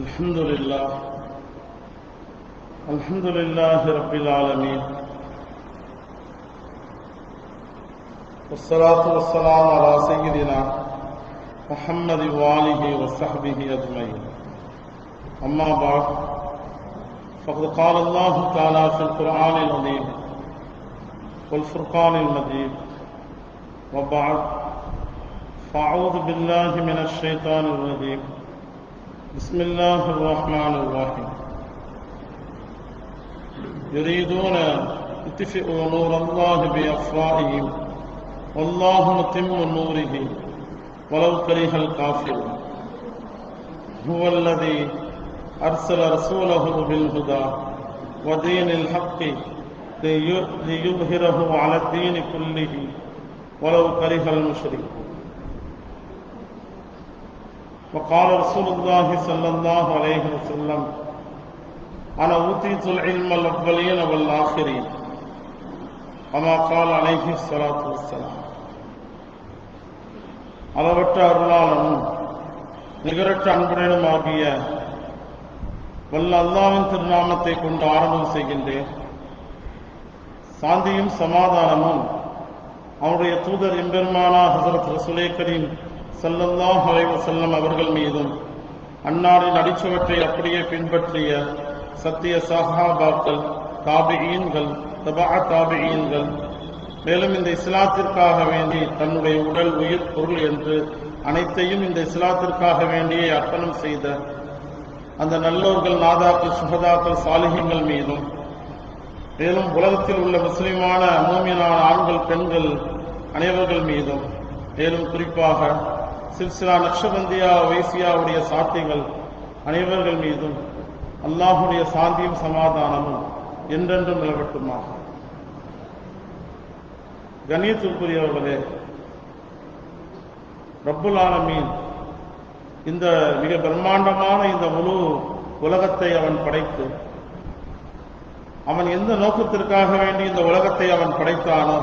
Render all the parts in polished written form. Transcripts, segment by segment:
الحمد لله رب العالمين والصلاة والسلام على سيدنا محمد وآله وصحبه أجمعين. أما بعد فقد قال الله تعالى في القرآن العظيم والفرقان المجيد وبعد فأعوذ بالله من الشيطان الرجيم بسم الله الرحمن الرحيم يريدون يطفئوا نور الله بأفواههم والله متم نوره ولو كره الكافرون هو الذي أرسل رسوله بالهدى ودين الحق ليظهره على الدين كله ولو كره المشركون. وقال رسول الله صلى الله عليه وسلم أنا أوتيت العلم الأولين والآخرين كما قال عليه الصلاة والسلام. அளவற்ற அருளாளனும் நிகரற்ற அன்புடனுமாகிய வல்ல அல்லாஹ்வின் திருநாமத்தை கொண்டு ஆரம்பம் செய்கின்றேன். சாந்தியும் சமாதானமும் அவருடைய தூதர் எம்பெருமானா ஹஸரத் ரசூலே கரீம் ஸல்லல்லாஹு அலைஹி வஸல்லம் அவர்கள் மீதும் அன்னாரின் அடிச்சுவற்றை அப்படியே பின்பற்றிய சத்திய சஹாபாக்கள், தாபிஈன்கள், தபா தாபிஈன்கள், மேலும் இந்த இஸ்லாத்திற்காக வேண்டி தன்னுடைய உடல், உயிர், பொருள் என்று அனைத்தையும் இந்த இஸ்லாத்திற்காக வேண்டியே அர்ப்பணம் செய்த அந்த நல்லோர்கள், நாதாக்கள், சுஹதாக்கள், சாலிஹீன்கள் மீதும், மேலும் உலகத்தில் உள்ள முஸ்லிமான மூமினான ஆண்கள், பெண்கள் அனைவர்கள் மீதும், மேலும் குறிப்பாக சில்சிலா நக்ஷபந்தியா வைசியாவுடைய சாத்திகள் அனைவர்கள் மீதும் அல்லாஹுடைய சாந்தியும் சமாதானமும் என்றென்றும் நிலவட்டுமாக. கண்ணியத்திற்குரியவர்களே, ரப்புல் ஆலமீன் இந்த மிக பிரம்மாண்டமான இந்த முழு உலகத்தை அவன் படைத்து, அவன் எந்த நோக்கத்திற்காக வேண்டி இந்த உலகத்தை அவன் படைத்தானோ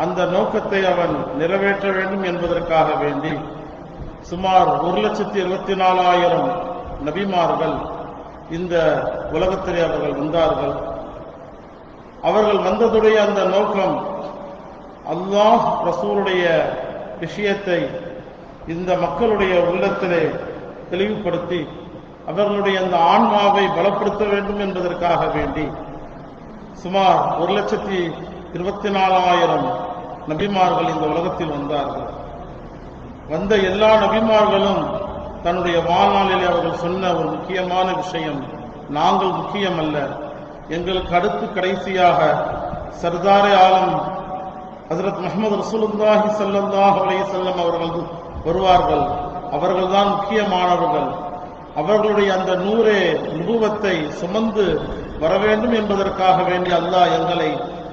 அந்த நோக்கத்தை அவன் நிறைவேற்ற வேண்டும் என்பதற்காக வேண்டி சுமார் 1,24,000 நபிமார்கள் இந்த உலகத்திலே அவர்கள் வந்தார்கள். அவர்கள் வந்ததுடைய அந்த நோக்கம் அல்லாஹ் ரசூலுடைய விஷயத்தை இந்த மக்களுடைய உள்ளத்திலே தெளிவுபடுத்தி அவர்களுடைய அந்த ஆன்மாவை பலப்படுத்த வேண்டும் என்பதற்காக வேண்டி சுமார் 1,24,000 நபிமார்கள் இந்த உலகத்தில் வந்தார்கள். வந்த எல்லா நபிமார்களும் தன்னுடைய வாழ்நாளிலே அவர்கள் சொன்ன ஒரு முக்கியமான விஷயம், நாங்கள் முக்கியம் அல்ல, எங்களுக்கு அடுத்து கடைசியாக சர்தாரே ஆலம் ஹஜ்ரத் முஹம்மது ரசூலுல்லாஹி ஸல்லல்லாஹு அலைஹி வஸல்லம் அவர்கள் வருவார்கள், அவர்கள்தான் முக்கியமானவர்கள், அவர்களுடைய அந்த நூரே நுபுவத்தை சுமந்து வர வேண்டும் என்பதற்காக வேண்டி அல்லாஹ் எங்களை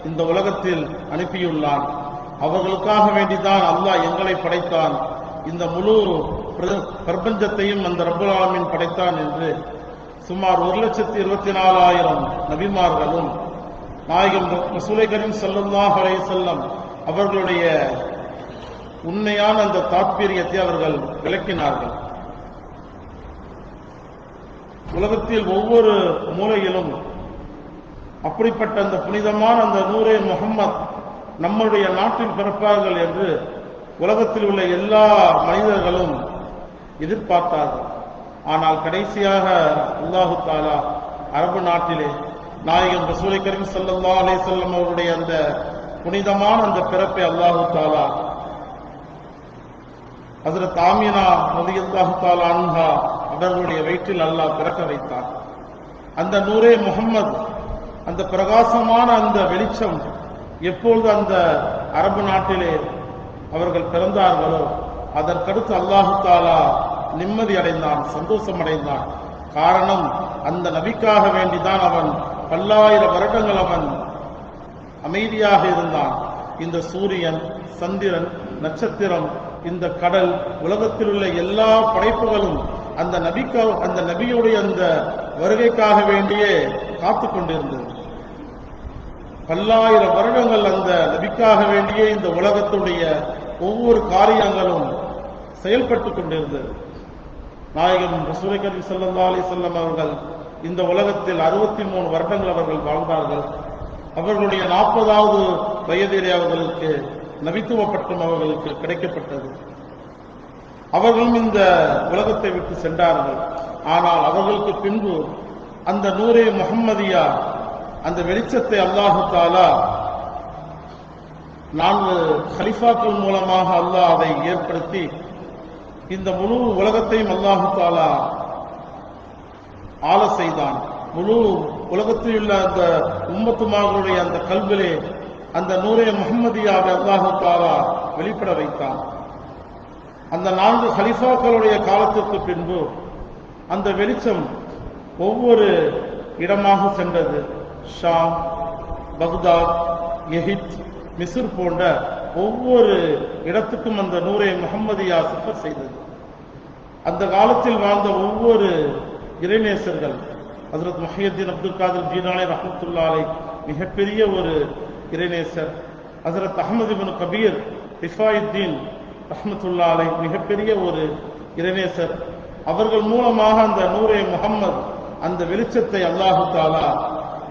இந்த உலகத்தில் அனுப்பியுள்ளான். அவர்களுக்காக வேண்டிதான் அல்லாஹ் எங்களை படைத்தான், இந்த முழு பிரபஞ்சத்தையும் அந்த ரப்புல் ஆலமீன் படைத்தான் என்று சுமார் 1,24,000 நபிமார்களும் நாயகம் ரசூலே கரீம் ஸல்லல்லாஹு அலைஹி வஸல்லம் அவர்களுடைய உண்மையான அந்த தாத்பீரியத்தை அவர்கள் விளக்கினார்கள். உலகத்தில் ஒவ்வொரு மூலையிலும் அப்படிப்பட்ட அந்த புனிதமான அந்த நூரே முஹம்மத் நம்முடைய நாட்டில் பிறப்பார்கள் என்று உலகத்தில் உள்ள எல்லா மனிதர்களும் எதிர்பார்த்தார்கள். ஆனால் கடைசியாக அல்லாஹு தஆலா அரபு நாட்டிலே நாயகம் ரசூலே கரீம் ஸல்லல்லாஹு அலைஹி வஸல்லம் அவருடைய அந்த புனிதமான அந்த பிறப்பை அல்லாஹு தஆலா ஹஜ்ரத் ஆமினா ரலியல்லாஹு தஆலா அன்ஹா அவர்களுடைய வயிற்றில் அல்லாஹ் பிறக்க வைத்தார். அந்த நூரே முஹம்மத், அந்த பிரகாசமான அந்த வெளிச்சம் எப்பொழுது அந்த அரபு நாட்டிலே அவர்கள் பிறந்தார்களோ அதற்கடுத்து அல்லாஹு தஆலா நிம்மதி அடைந்தான், சந்தோஷம் அடைந்தான். காரணம், அந்த நபிக்காக வேண்டிதான் அவன் பல்லாயிரம் வருடங்கள் அவன் அமைதியாக இருந்தான். இந்த சூரியன், சந்திரன், நட்சத்திரம், இந்த கடல், உலகத்தில் உள்ள எல்லா படைப்புகளும் அந்த நபியுடைய அந்த வருகைக்காக வேண்டியே காத்து கொண்டிருந்தது. பல்லாயிரம் வருடங்கள் அந்த நபிக்காக வேண்டியே இந்த உலகத்துடைய ஒவ்வொரு காரியங்களும் செயல்பட்டு கொண்டிருந்தது. நாயகம் ரசூல் கரீம் ஸல்லல்லாஹு அலைஹி வஸல்லம் அவர்கள் இந்த உலகத்தில் 63 வருடங்கள் அவர்கள் வாழ்ந்தார்கள். அவர்களுடைய 40வது வயதிலே அவர்களுக்கு நபித்துவ பட்டம் அவர்களுக்கு கிடைக்கப்பட்டது. அவர்களும் இந்த உலகத்தை விட்டு சென்றார்கள். ஆனால் அவர்களுக்கு பின்பு அந்த நூரே முஹம்மதியா, அந்த வெளிச்சத்தை அல்லாஹு தஆலா 4 கலீஃபாக்கள் மூலமாக அல்லாஹ் அதை ஏற்படுத்தி இந்த முழு உலகத்தையும் அல்லாஹு தஆலா ஆள செய்தான். முழு உலகத்தில் உள்ள அந்த உம்மத்துமார்களுடைய அந்த கல்விலே அந்த நூரே முஹம்மதியாவை அல்லாஹு தஆலா வெளிப்பட வைத்தான். அந்த 4 கலீஃபாக்களுடைய காலத்திற்கு பின்பு அந்த வெளிச்சம் ஒவ்வொரு இடமாக சென்றது. ஷாம், பக்தாத், எகிப்த், மிஸ்ர் போன்ற ஒவ்வொரு இடத்துக்கும் அந்த நூரே முஹம்மதியா சஃபர் செய்தது. அந்த காலத்தில் வாழ்ந்த ஒவ்வொரு இறைநேசர்கள், ஹஜ்ரத் முஹையத்தீன் அப்துல் காதிர் ஜீலானி ரஹ்மத்துல்லாஹி அலைஹி மிகப்பெரிய ஒரு இறைநேசர், ஹஜ்ரத் அஹ்மத் இப்னு கபீர் ரிஃபாயுத்தீன் ரஹ்மத்துல்லாஹி அலைஹி மிகப்பெரிய ஒரு இறைநேசர், அவர்கள் மூலமாக அந்த நூரே முஹம்மத் அந்த வெளிச்சத்தை அல்லாஹு தஆலா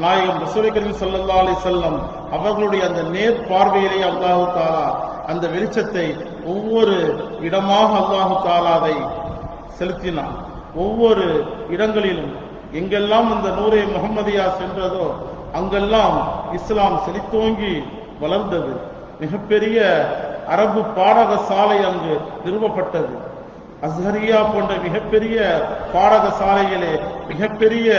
நாயகம் ரசூல் கரீம் ஸல்லல்லாஹு அலைஹி வஸல்லம் அவர்களுடைய அந்த நேர் பார்வையிலே அல்லாஹு தஆலா அந்த வெளிச்சத்தை ஒவ்வொரு இடமாக அல்லாஹு தஆலா அதை செலுத்தினான். ஒவ்வொரு இடங்களிலும் எங்கெல்லாம் அந்த நூரே முஹம்மதியா சென்றதோ அங்கெல்லாம் இஸ்லாம் செழித்தோங்கி வளர்ந்தது. மிகப்பெரிய அரபு பாடக சாலை அங்கு நிறுவப்பட்டது. அஸ்ஹரியா போன்ற மிகப்பெரிய பாடக சாலையிலே மிகப்பெரிய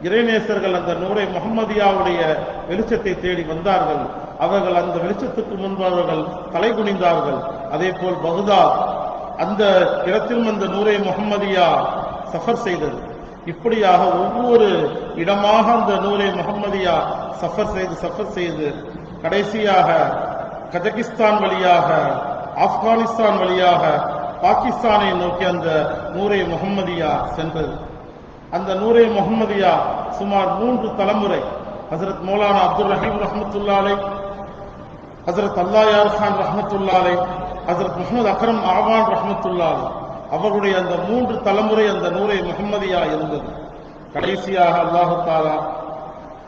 இறைநேசர்கள் அந்த நூரே முஹம்மதியாவுடைய வெளிச்சத்தை தேடி வந்தார்கள். அவர்கள் அந்த வெளிச்சத்துக்கு முன்பு அவர்கள் தலை குனிந்தார்கள். அதே போல் பக்தாத், அந்த இடத்திலும் அந்த நூரே முஹம்மதியா சஃபர் செய்தது. இப்படியாக ஒவ்வொரு இடமாக அந்த நூரே முஹம்மதியா சஃபர் செய்து கடைசியாக கஜகிஸ்தான் வழியாக, ஆப்கானிஸ்தான் வழியாக பாகிஸ்தானை நோக்கி அந்த நூரே முஹம்மதியா சென்றது. அந்த நூரே முஹம்மதியா சுமார் 3 தலைமுறை ஹஜ்ரத் மௌலானா அப்துல் ரஹீம் ரஹ்மத்துல்லாஹி அலைஹி, ஹஜ்ரத் அல்லாஹ் யார் கான் ரஹ்மத்துல்லாஹி அலைஹி, ஹஜ்ரத் முஹம்மது அக்ரம் ஆவான் ரஹ்மத்துல்லாஹி அலைஹி, அவர்களுடைய அந்த 3 தலைமுறை அந்த நூரே முஹம்மதியா இருந்தது. கடைசியாக அல்லாஹு தஆலா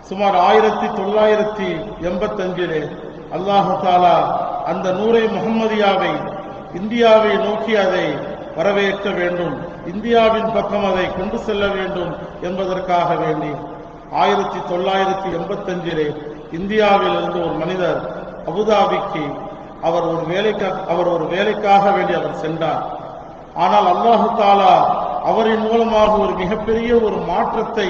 சுமார் 1985 அல்லாஹு தஆலா அந்த நூரே முஹம்மதியாவை இந்தியாவை நோக்கி அதை வரவேற்க வேண்டும், இந்தியாவின் பக்கம் அதை கொண்டு செல்ல வேண்டும் என்பதற்காக வேண்டி 1985 இந்தியாவில் இருந்து ஒரு மனிதர் அபுதாபிக்கு அவர் ஒரு வேலைக்காக வேண்டி அவர் சென்றார். ஆனால் அல்லாஹு தஆலா அவரின் மூலமாக ஒரு மிகப்பெரிய ஒரு மாற்றத்தை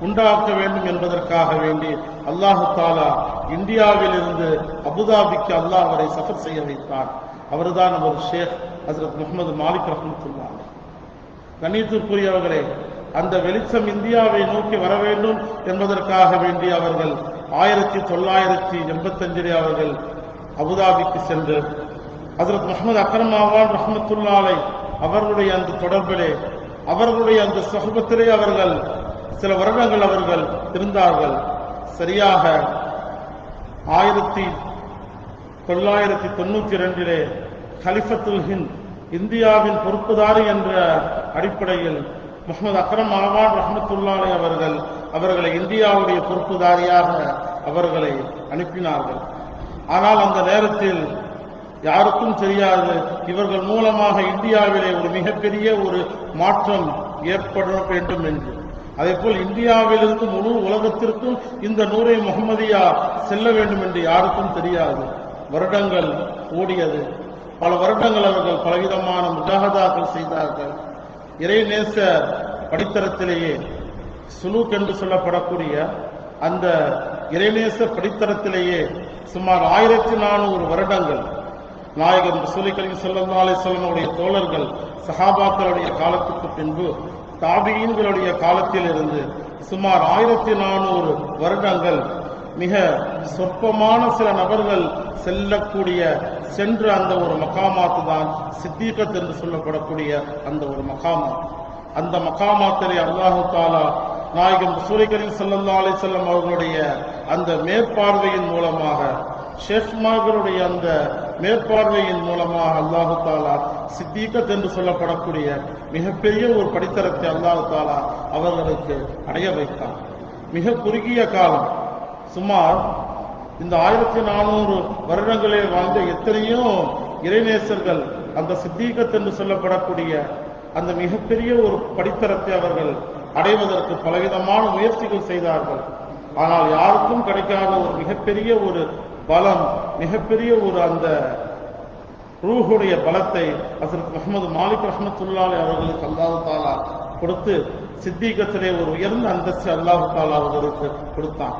உண்டாக்க வேண்டும் என்பதற்காக வேண்டி அல்லாஹு தஆலா இந்தியாவில் இருந்து அபுதாபிக்கு அல்லாஹ் அவரை சஃபர் செய்ய வைத்தார். அவர்தான் நமது ஷேக் ஹஜ்ரத் முஹம்மது மாலிக் ரஹ்மத்துல்லாஹி அலைஹி. கண்ணியத்திற்குரியவர்களே, அந்த வெளிச்சம் இந்தியாவை நோக்கி வர வேண்டும் என்பதற்காக வேண்டி அவர்கள் 1985 அவர்கள் அபுதாபிக்கு சென்று ஹஜ்ரத் முஹம்மது அக்ரம் ஆவான் ரஹ்மத்துல்லாஹி அலைஹி அவர்களுடைய அந்த தொடர்பிலே, அவர்களுடைய அந்த சுஹபத்திலே அவர்கள் சில வருடங்கள் அவர்கள் இருந்தார்கள். சரியாக 1992 கலிஃபத்துல் ஹிந்த், இந்தியாவின் பொறுப்புதாரி என்ற அடிப்படையில் முஹம்மது அக்ரம் ஆவான் ரஹ்மத்துல்லாஹி அலைஹி அவர்களை இந்தியாவுடைய பொறுப்புதாரியாக அவர்களை அனுப்பினார்கள். ஆனால் அந்த நேரத்தில் யாருக்கும் தெரியாது இவர்கள் மூலமாக இந்தியாவிலே ஒரு மிகப்பெரிய ஒரு மாற்றம் ஏற்பட வேண்டும் என்று. அதேபோல் இந்தியாவிலிருந்து முழு உலகத்திற்கும் இந்த நூரே முஹம்மதியா செல்ல வேண்டும் என்று யாருக்கும் தெரியாது. வருடங்கள் ஓடியது. பல வருடங்கள் அவர்கள் பலவிதமான முஜாஹதாக்கள் செய்தார்கள். இறைநேச படித்தரத்திலேயே சுலூக் என்று சொல்லப்படக்கூடிய அந்த இறைநேச படித்தரத்திலேயே சுமார் 1400 வருடங்கள் நாயகம் ரசூல் கரீம் ஸல்லல்லாஹு அலைஹி வஸல்லம் உடைய தோழர்கள் சஹாபாக்களுடைய காலத்துக்கு பின்பு தாபியீன்களுடைய காலத்தில் இருந்து சுமார் 1400 வருடங்கள் மிக சொற்பமான சில நபர்கள் சென்ற அந்த ஒரு மகாமாத்து தான் சித்தீகத் என்று சொல்லப்படக்கூடிய அந்த ஒரு மகாமாத். அந்த மகாமாத்திலே அல்லாஹு தஆலா நாயகம் ரசூல் கரீம் ஸல்லல்லாஹு அலைஹி வஸல்லம் அவர்களுடைய அந்த மேற்பார்வையின் மூலமாக ஷேக்மார்களுடைய அந்த மேற்பார்வையின் மூலமாக அல்லாஹு தாலா சித்தீகத் என்று சொல்லப்படக்கூடிய மிகப்பெரிய ஒரு படித்தரத்தை அல்லாஹு தாலா அவர்களுக்கு அடைய வைத்தார். மிக குறுகிய காலம், சுமார் இந்த 1400 வருடங்களே வாழ்ந்த எத்தனையோ இறைநேசர்கள் அந்த சித்தீகத் என்று சொல்லப்படக்கூடிய அந்த மிகப்பெரிய ஒரு படித்தரத்தை அவர்கள் அடைவதற்கு பலவிதமான முயற்சிகள் செய்தார்கள். ஆனால் யாருக்கும் கிடைக்காத ஒரு மிகப்பெரிய ஒரு பலம், மிகப்பெரிய ஒரு அந்த ரூஹுடைய பலத்தை ஹஸரத் முஹம்மது மாலிக் ரஹ்மத்துல்லாஹி அவர்களுக்கு அல்லாஹ் தாலா கொடுத்து சித்தீகத்திலே ஒரு உயர்ந்த அந்தஸ்து அல்லாஹ் தாலா அவர்களுக்கு கொடுத்தான்.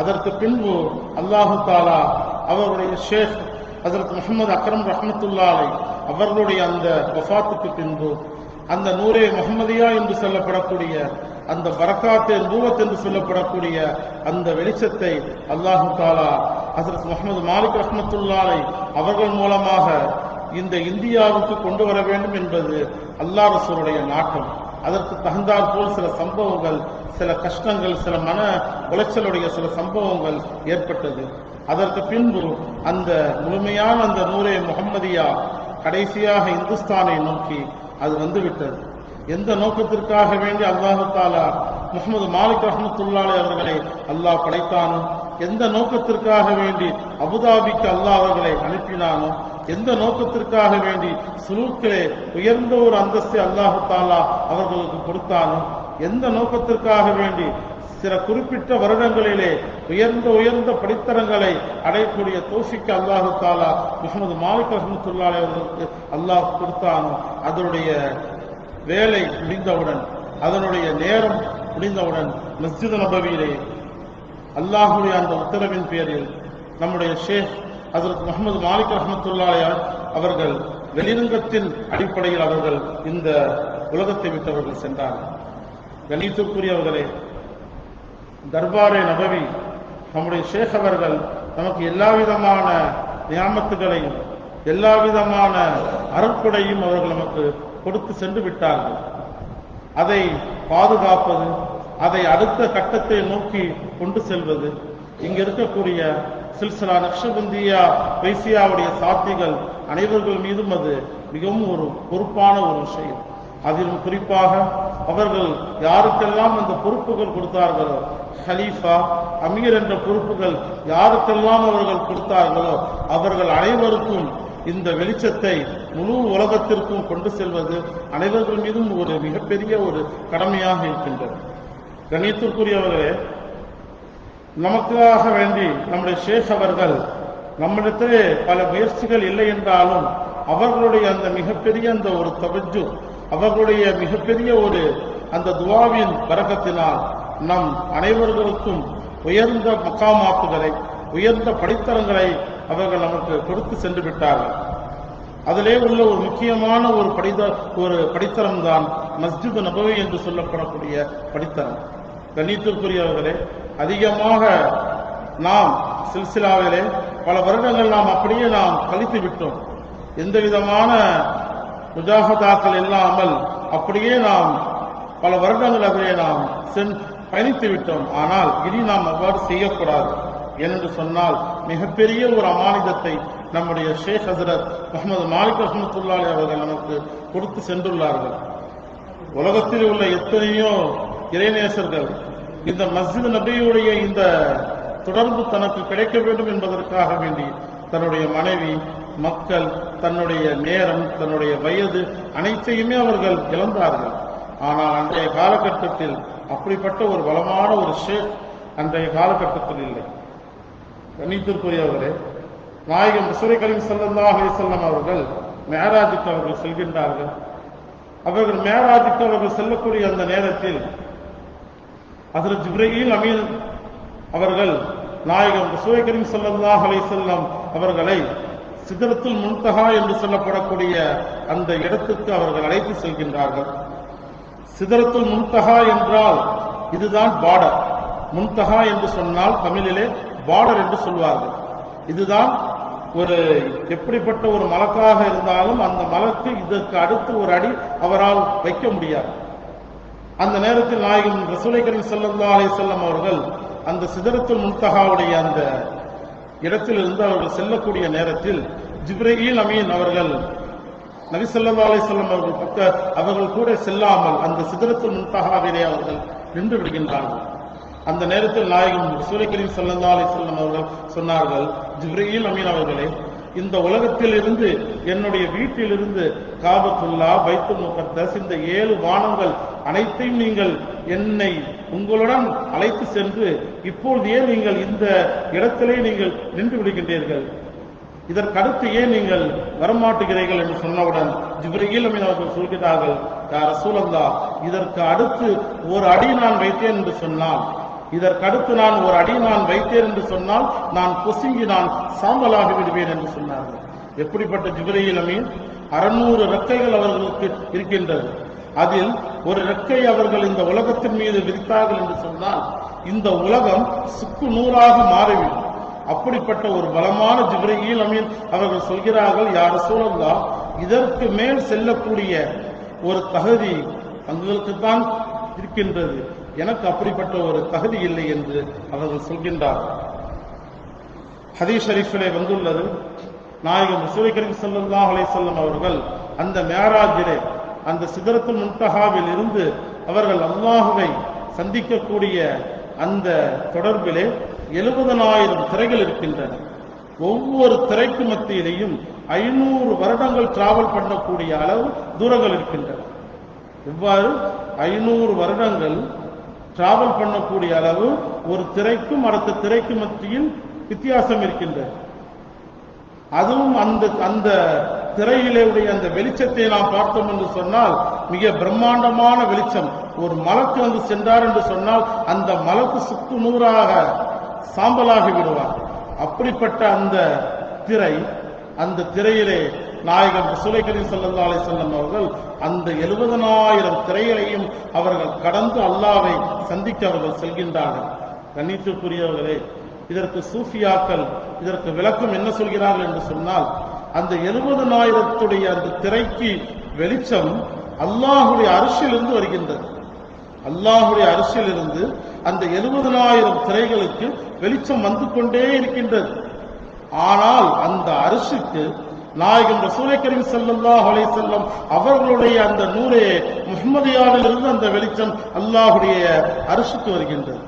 அதற்கு பின்பு அல்லாஹ் தாலா அவர்களுடைய ஷேக் ஹஸரத் முஹம்மது அக்ரம் ரஹ்மத்துல்லாஹி அவர்களுடைய அந்த வஃபாத்துக்கு பின்பு அந்த நூரே முஹம்மதியா என்று சொல்லப்படக்கூடிய அந்த பரக்காத்தே நூவத் என்று சொல்லப்படக்கூடிய அந்த வெளிச்சத்தை அல்லாஹ் தாலா ஹஸரத் முஹம்மது மாலிக் ரஹ்மத்துல்லாஹி அவர்கள் மூலமாக இந்த இந்தியாவுக்கு கொண்டு வர வேண்டும் என்பது அல்லாஹ் ரசூலுடைய நாட்டம். அதற்கு தகுந்தாற் போல் சில சம்பவங்கள், சில கஷ்டங்கள், சில மன உளைச்சலுடைய சில சம்பவங்கள் ஏற்பட்டது. அதற்கு பின்பு அந்த முழுமையான அந்த நூரே முஹம்மதியா கடைசியாக இந்துஸ்தானை நோக்கி அது வந்துவிட்டது. எந்த நோக்கத்திற்காக வேண்டி அல்லாஹ் தாலா முஹம்மது மாலிக் ரஹ்மத்துல்லாஹி அவர்களை அல்லாஹ் படைத்தானோ, எந்த நோக்கத்திற்காக வேண்டி அபுதாபிக்கு அல்லாஹ் அவர்களை அனுப்பினானோ, எந்த நோக்கத்திற்காக வேண்டி சுலூக்கிலே உயர்ந்த ஒரு அந்தஸ்தை அல்லாஹ் தாலா அவர்களுக்கு கொடுத்தானோ, எந்த நோக்கத்திற்காக வேண்டி சில குறிப்பிட்ட வருடங்களிலே உயர்ந்த படித்தரங்களை அடையக்கூடிய தௌஃபீக் அல்லாஹ் தாலா முஹம்மது மாலிக் ரஹ்மத்துல்லாஹி அவர்களுக்கு அல்லாஹ் கொடுத்தானோ, அதனுடைய வேலை முடிந்தவுடன், அதனுடைய நேரம் முடிந்தவுடன் மஸ்ஜித் நபவியிலே அல்லாஹுடைய அந்த உத்தரவின் பேரில் நம்முடைய ஷேக் ஹஸரத் முஹம்மது மாலிக் ரஹ்மத்துல்லாஹி அவர்கள் வெளிரங்கத்தின் அடிப்படையில் அவர்கள் இந்த உலகத்தை விட்டவர்கள் சென்றார்கள். கணித்துக்குரியவர்களே, தர்பாரே நபவி நம்முடைய ஷேக் அவர்கள் நமக்கு எல்லா விதமான நியாமத்துகளையும் எல்லா விதமான அருட்கொடையும் அவர்கள் நமக்கு கொடுத்து சென்று விட்டார்கள். அதை பாதுகாப்பது, அதை அடுத்த கட்டத்தை நோக்கி கொண்டு செல்வது, இங்க இருக்கக்கூடிய சில்சிலா நக்ஷபந்தியா வைசியாவுடைய சாத்திகள் அனைவர்கள் மீதும் அது மிகவும் ஒரு பொறுப்பான ஒரு விஷயம். அதிலும் குறிப்பாக அவர்கள் யாருக்கெல்லாம் அந்த பொறுப்புகள் கொடுத்தார்களோ, ஹலீஃபா, அமீர் என்ற பொறுப்புகள் யாருக்கெல்லாம் அவர்கள் கொடுத்தார்களோ அவர்கள் அனைவருக்கும் இந்த வெளிச்சத்தை முழு உலகத்திற்கும் கொண்டு செல்வது அனைவர்கள் மீதும் ஒரு மிகப்பெரிய ஒரு கடமையாக இருக்கின்றது. கணியத்திற்குரியவர்களே, நமக்காக வேண்டி நம்முடைய ஷேக் அவர்கள் நம்மிடத்திலே பல முயற்சிகள் இல்லை என்றாலும் அவர்களுடைய அந்த மிகப்பெரிய அந்த ஒரு தவஜ்ஜு, அவர்களுடைய மிகப்பெரிய ஒரு அந்த துவாவின் பரக்கத்தினால் நம் அனைவர்களுக்கும் உயர்ந்த மக்காமாத்துகளை, உயர்ந்த படித்தரங்களை அவர்கள் நமக்கு கொடுத்து சென்று விட்டார்கள். அதிலே உள்ள ஒரு முக்கியமான ஒரு படித்தரம் தான் மஸ்ஜித் நபவி என்று சொல்லப்படக்கூடிய படித்தரம். கண்ணியத்திற்குரியவர்களே, அதிகமாக நாம் சில்சிலாவிலே பல வருடங்கள் நாம் அப்படியே நாம் கழித்து விட்டோம். எந்த விதமான முஜாஹதாக்கள் இல்லாமல் அப்படியே நாம் பல வருடங்கள் அதிலே நாம் பயணித்து விட்டோம். ஆனால் இனி நாம் அவ்வாறு செய்யக்கூடாது. ஏனென்று சொன்னால் மிகப்பெரிய ஒரு அமானிதத்தை நம்முடைய ஷேக் ஹஸரத் முஹம்மது மாலிக் ரஹ்மத்துல்லாஹி அவர்கள் நமக்கு கொடுத்து சென்றுள்ளார்கள். உலகத்தில் உள்ள எத்தனையோ இறைநேசர்கள் இந்த மஸ்ஜித் நபியுடைய இந்த தொடர்பு தனக்கு கிடைக்க வேண்டும் என்பதற்காக வேண்டி தன்னுடைய மனைவி, மக்கள், தன்னுடைய நேரம், தன்னுடைய வயது அனைத்தையுமே அவர்கள் இழந்தார்கள். ஆனால் அன்றைய காலகட்டத்தில் அப்படிப்பட்ட ஒரு பலமான ஒரு ஷேக் அன்றைய காலகட்டத்தில் இல்லை. கண்ணியத்திற்குரியவர்களே, நாயகம் ரசூல் கரீம் ஸல்லல்லாஹு அலைஹி வஸல்லம் அவர்கள் மேராஜுக்கு அவர்கள் செல்கின்றார்கள். அவர்கள் மேராஜுக்கு அவர்கள் செல்லக்கூடிய அந்த நேரத்தில் ஹஸரத் ஜிப்ரீல் அமீன் அவர்கள் நாயகம் ரசூல் கரீம் ஸல்லல்லாஹு அலைஹி வஸல்லம் அவர்களை சிதறத்துல் முன்தஹா என்று சொல்லப்படக்கூடிய அந்த இடத்துக்கு அவர்கள் அழைத்து செல்கின்றார்கள். சிதறத்துல் முன்தஹா என்றால் இதுதான் பார்டர். முன்தஹா என்று சொன்னால் தமிழிலே பார்டர் என்று சொல்வார்கள். இதுதான் ஒரு எப்படிப்பட்ட ஒரு மலக்காக இருந்தாலும் அந்த மலக்கு இதற்கு அடுத்து ஒரு அடி அவரால் வைக்க முடியாது. அந்த நேரத்தில் நாயகம் ரசூல் கரீம் ஸல்லல்லாஹு அலைஹி வஸல்லம் அவர்கள் அந்த சிதறத்துல் முன்தஹாவுடைய அந்த இடத்திலிருந்து அவர்கள் செல்லக்கூடிய நேரத்தில் ஜிப்ரீல் அமீன் அவர்கள் நபி ஸல்லல்லாஹு அலைஹி வஸல்லம் அவர்கள் கூட செல்லாமல் அந்த சிதறத்துல் முன்தஹாவிலே அவர்கள் நின்று விடுகின்றார்கள். அந்த நேரத்தில் நாயகம் ரசூல் கரீம் ஸல்லல்லாஹு அலைஹி வஸல்லம் அவர்கள் சொன்னார்கள், ஜிப்ரீல் அமீன் அவர்களே, இந்த உலகத்தில் இருந்து என்னுடைய வீட்டிலிருந்து காபத்துல்லா, பைத்துல் முகத்தஸ், இந்த 7 வானங்கள் அனைத்தையும் நீங்கள் என்னை உங்களுடன் அழைத்து சென்று இப்பொழுது ஏன் நீங்கள் இந்த இடத்திலே நீங்கள் நின்று விடுகின்றீர்கள், இதற்கடுத்து ஏன் நீங்கள் வரமாட்டுகிறீர்கள் என்று சொன்னவுடன் ஜிப்ரீல் அமீன் அவர்கள் சொல்கிறார்கள், யா ரசூலல்லாஹ், இதற்கு அடுத்து ஒரு அடி நான் வைத்தேன் என்று சொன்னால், இதற்கடுத்து நான் ஒரு அடி நான் வைத்தேன் என்று சொன்னால் நான் பொசுங்கி நான் சாம்பலாகி விடுவேன் என்று சொன்னார்கள். எப்படிப்பட்ட ஜிப்ரீல் அமீன்! 600 ரெக்கைகள் அவர்களுக்கு இருக்கின்றது. அதில் ஒரு ரெக்கை அவர்கள் இந்த உலகத்தின் மீது விரித்தார்கள் என்று சொன்னால் இந்த உலகம் சுக்கு நூறாக மாறிவிடும். அப்படிப்பட்ட ஒரு பலமான ஜிப்ரீல் அமீன் அவர்கள் சொல்கிறார்கள், யா ரசூலல்லாஹ், இதற்கு மேல் செல்லக்கூடிய ஒரு தகுதி தங்களுக்கு தான் இருக்கின்றது, எனக்கு அப்படிப்பட்ட ஒரு தகுதி இல்லை என்று அவர்கள் சொல்கின்றார்கள். ஹதீஸ் ஷரீஃபிலே வந்துள்ளது, நாயகம் ரசூல் கரீம் ஸல்லல்லாஹு அலைஹி வஸல்லம் அவர்கள் அந்த மேராஜிலே அந்த சிதறத்துல் முன்தஹாவில் இருந்து அவர்கள் அல்லாஹ்வை சந்திக்கக்கூடிய அந்த தொடர்பிலே 70,000 திரைகள் இருக்கின்றன. ஒவ்வொரு திரைக்கு மத்தியிலேயும் 500 வருடங்கள் டிராவல் பண்ணக்கூடிய அளவு தூரங்கள் இருக்கின்றன. இவ்வாறு 500 வருடங்கள் டிராவல் பண்ணக்கூடிய அளவு ஒரு திரைக்கும் அடுத்த திரைக்கு மத்தியில் வித்தியாசம் இருக்கின்றது. அதுவும் அந்த திரையிலே உடைய அந்த வெளிச்சத்தை நாம் பார்த்தோம் என்று சொன்னால் மிக பிரம்மாண்டமான வெளிச்சம். ஒரு மலக்கு அங்கு சென்றார் என்று சொன்னால் அந்த மலக்கு சுக்கு நூறாக சாம்பலாகி விடுவார். அப்படிப்பட்ட அந்த திரை, அந்த திரையிலே நாயகம் ரசூல் கரீம் ஸல்லல்லாஹு அலைஹி வஸல்லம் அவர்கள் அந்த 70,000 திரைகளையும் அவர்கள் கடந்து அல்லாஹ்வை சந்திக்க அவர்கள் செல்கின்றார்கள். கண்ணியத்திற்குரியவர்களே, இதற்கு சூஃபியாக்கள் இதற்கு விளக்கம் என்ன சொல்கிறார்கள் என்று சொன்னால், அந்த 70,000 அந்த திரைக்கு வெளிச்சம் அல்லாஹ்வுடைய அர்ஷிலிருந்து வருகின்றது. அல்லாஹ்வுடைய அர்ஷிலிருந்து அந்த 70,000 திரைகளுக்கு வெளிச்சம் வந்து கொண்டே இருக்கின்றது. ஆனால் அந்த அர்ஷுக்கு நாயகம் ரசூல் கரீம் ஸல்லல்லாஹு அலைஹி வஸல்லம் அவர்களுடைய அந்த நூரே முஹம்மதியாவிலிருந்து அந்த வெளிச்சம் அல்லாஹ்வுடைய அர்ஷுக்கு வருகின்றது.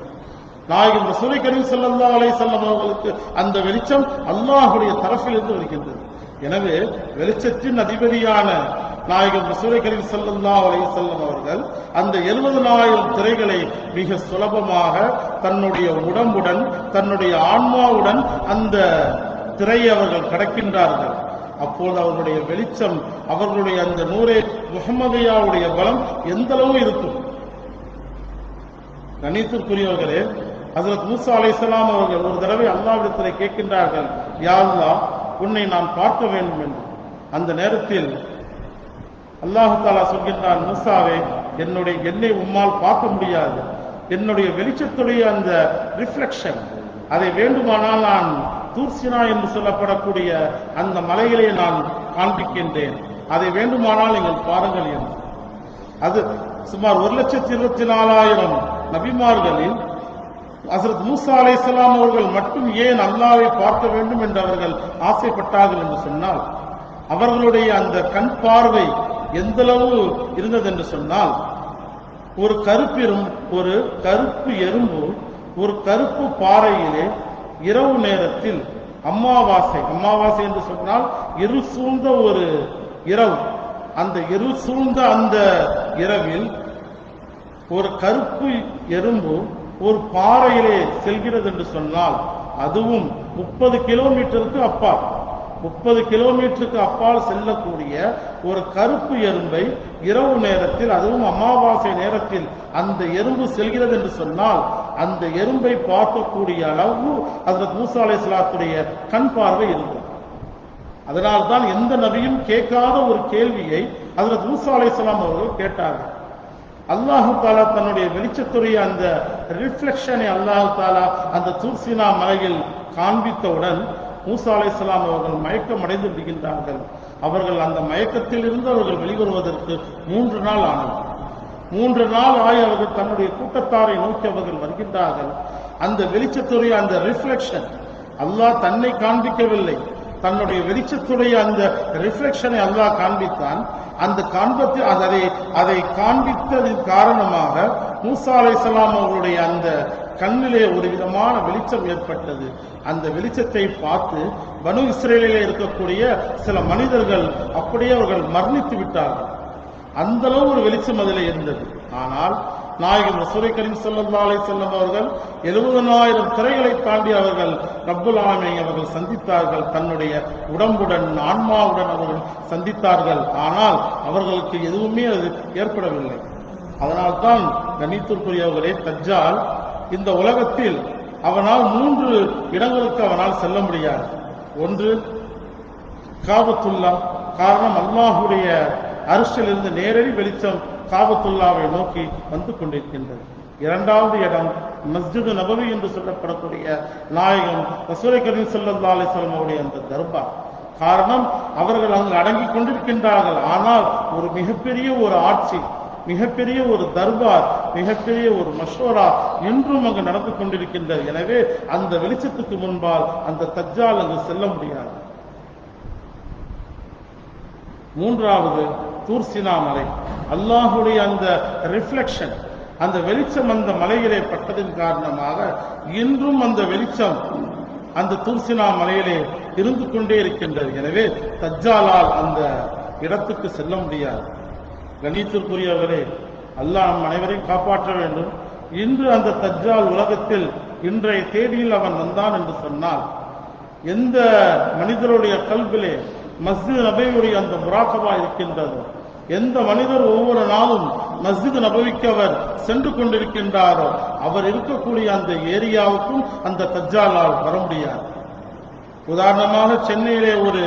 நாயகம் ரசூல் கரீம் ஸல்லல்லாஹு அலைஹி வஸல்லம் அவர்களுக்கு அந்த வெளிச்சம் அல்லாஹ்வுடைய தரப்பிலிருந்து வருகின்றது. எனவே வெளிச்சத்தின் அதிபதியான நாயகம் ரசூல் கரீம் ஸல்லல்லாஹு அலைஹி வஸல்லம் அவர்கள் அந்த 70,000 திரைகளை மிக சுலபமாக தன்னுடைய உடம்புடன் தன்னுடைய ஆன்மாவுடன் அந்த திரையை அவர்கள் கடக்கின்றார்கள். அப்போது அவர்களுடைய வெளிச்சம், அவர்களுடைய அந்த நூரே முஹம்மதியாவுடைய பலம் எந்த அளவு இருக்கும். கண்ணியத்திற்குரியவர்களே, ஹஜ்ரத் மூசா அலைஹிஸ்ஸலாம் அவர்கள் ஒரு தடவை அல்லாஹ்விடத்தில் கேட்கின்றார்கள், யா அல்லாஹ், உன்னை நான் பார்க்க வேண்டும் என்று. அந்த நேரத்தில் அல்லாஹ் தஆலா சொல்கின்றான், மூசாவே, என்னை உம்மால் பார்க்க முடியாது. என்னுடைய வெளிச்சத்துடைய அந்த ரிஃப்ளெக்ஷன், அதை வேண்டுமானால் நான் தூர்சினா என்று சொல்லப்படக்கூடிய அந்த மலையிலே நான் காண்பிக்கின்றேன், அதை வேண்டுமானால் நீங்கள் பாருங்கள் என்று. அது சுமார் 1,24,000 நபிமார்களில் ஹஜ்ரத் மூசா அலைஹிஸ்ஸலாம் அவர்கள் மட்டும் ஏன் அல்லாஹ்வை பார்க்க வேண்டும் என்று அவர்கள் ஆசைப்பட்டார்கள் என்று சொன்னால், அவர்களுடைய அந்த கண் பார்வை எந்த அளவு இருந்தது என்று சொன்னால், ஒரு கருப்பு எறும்பு ஒரு கருப்பு பாறையிலே இரவு நேரத்தில் அமாவாசை என்று சொன்னால் இருள் சூழ்ந்த ஒரு இரவு, அந்த இருள் சூழ்ந்த அந்த இரவில் ஒரு கருப்பு எறும்பு ஒரு பாறையிலே செல்கிறது என்று சொன்னால், அதுவும் 30 கிலோமீட்டருக்கு அப்பால் செல்லக்கூடிய ஒரு கருப்பு எறும்பை இரவு நேரத்தில், அதுவும் அமாவாசை நேரத்தில் அந்த எறும்பு செல்கிறது என்று சொன்னால், அந்த எறும்பை பார்க்கக்கூடிய அளவு ஹஜ்ரத் மூசா அலைஹிஸ்ஸலாத்துடைய கண் பார்வை இருந்தது. அதனால்தான் எந்த நபியும் கேட்காத ஒரு கேள்வியை ஹஜ்ரத் மூசா அலைஹிஸ்ஸலாம் அவர்கள் கேட்டார்கள். அல்லாஹு தாலா தன்னுடைய வெளிச்சத்துடைய அந்த ரிஃப்ளெக்ஷனை அல்லாஹு தாலா அந்த தூர்சினா மலையில் காண்பித்தவுடன் மூசா அலைஹிஸ்ஸலாம் அவர்கள் மயக்கம் அடைந்து விடுகின்றார்கள். அவர்கள் அந்த மயக்கத்தில் இருந்து அவர்கள் வெளிவருவதற்கு 3 நாள் ஆனது. 3 நாள் ஆகி அவர்கள் தன்னுடைய கூட்டத்தாரை நோக்கி அவர்கள் வருகின்றார்கள். அந்த வெளிச்சத்துடைய அந்த ரிஃப்ளெக்ஷன், அல்லாஹ் தன்னை காண்பிக்கவில்லை, தன்னுடைய வெளிச்சத்துடைய அந்த ரிஃப்ளெக்ஷனை அல்லாஹ் காண்பித்தான். அந்த காண்பத்தில் அதை காண்பித்ததின் காரணமாக மூசா அலைஹிஸ்ஸலாம் அவர்களுடைய அந்த கண்ணிலே ஒரு விதமான வெளிச்சம் ஏற்பட்டது. அந்த வெளிச்சத்தை பார்த்து பனு இஸ்ரேலிலே இருக்கக்கூடிய சில மனிதர்கள் அப்படியே அவர்கள் மரணித்து விட்டார்கள். அந்த அளவு ஒரு வெளிச்சம் அதில் இருந்தது. ஆனால் நாயகம் ரசூல் கரீம் ஸல்லல்லாஹு அலைஹி வஸல்லம் அவர்கள் 70,000 திரைகளை தாண்டி அவர்கள் ரப்புல் ஆலமீனை அவர்கள் சந்தித்தார்கள். தன்னுடைய உடம்புடன் ஆன்மாவுடன் அவர்கள் சந்தித்தார்கள். ஆனால் அவர்களுக்கு எதுவுமே அது ஏற்படவில்லை. அதனால்தான் கண்ணியத்திற்குரியவர்களே, தஜ்ஜால் இந்த உலகத்தில் அவனால் 3 இடங்களுக்கு அவனால் செல்ல முடியாது. ஒன்று காபத்துல்லா, காரணம் அல்லாஹுடைய அரிசிலிருந்து நேரடி வெளிச்சம் காபத்துல்லாவை நோக்கி வந்து கொண்டிருக்கின்றது. இரண்டாவது இடம் மஸ்ஜித் நபவி என்று சொல்லப்படக்கூடிய நாயகம் ரசூல் கரீம் ஸல்லல்லாஹு அலைஹி வஸல்லம் அவருடைய அந்த தர்பார். காரணம் அவர்கள் அங்கு அடங்கி கொண்டிருக்கின்றார்கள். ஆனால் ஒரு மிகப்பெரிய ஒரு ஆட்சி, மிகப்பெரிய ஒரு தர்பார், மிகப்பெரிய ஒரு மஷோரா இன்றும் அங்கு நடந்து கொண்டிருக்கின்றது. எனவே அந்த வெளிச்சத்துக்கு முன்பால் அந்த தஜ்ஜால் அங்கு செல்ல முடியாது. மூன்றாவது தூர் சீனா மலை. அல்லாஹுடைய அந்த ரிஃப்ளெக்ஷன், அந்த வெளிச்சம் அந்த மலையிலே பட்டதின் காரணமாக இன்றும் அந்த வெளிச்சம் அந்த தூர் சீனா மலையிலே இருந்து கொண்டே இருக்கின்றது. எனவே தஜ்ஜாலால் அந்த இடத்துக்கு செல்ல முடியாது. கண்ணியத்திற்குரியவர்களே, அல்லாஹ் நம் அனைவரையும் காப்பாற்ற வேண்டும். இன்று அந்த தஜ்ஜால் உலகத்தில் இன்றைய தேதியில் அவன் வந்தான் என்று சொன்னால், எந்த மனிதருடைய கல்விலே மஸ்ஜித் நபவியுடைய அந்த முராகபா இருக்கின்றதோ, எந்த மனிதர் ஒவ்வொரு நாளும் மஸ்ஜித் நபவிக்கு அவர் சென்று கொண்டிருக்கின்றாரோ, அவர் இருக்கக்கூடிய அந்த ஏரியாவுக்கும் அந்த தஜ்ஜாலால் வர முடியாது. உதாரணமாக சென்னையிலே ஒரு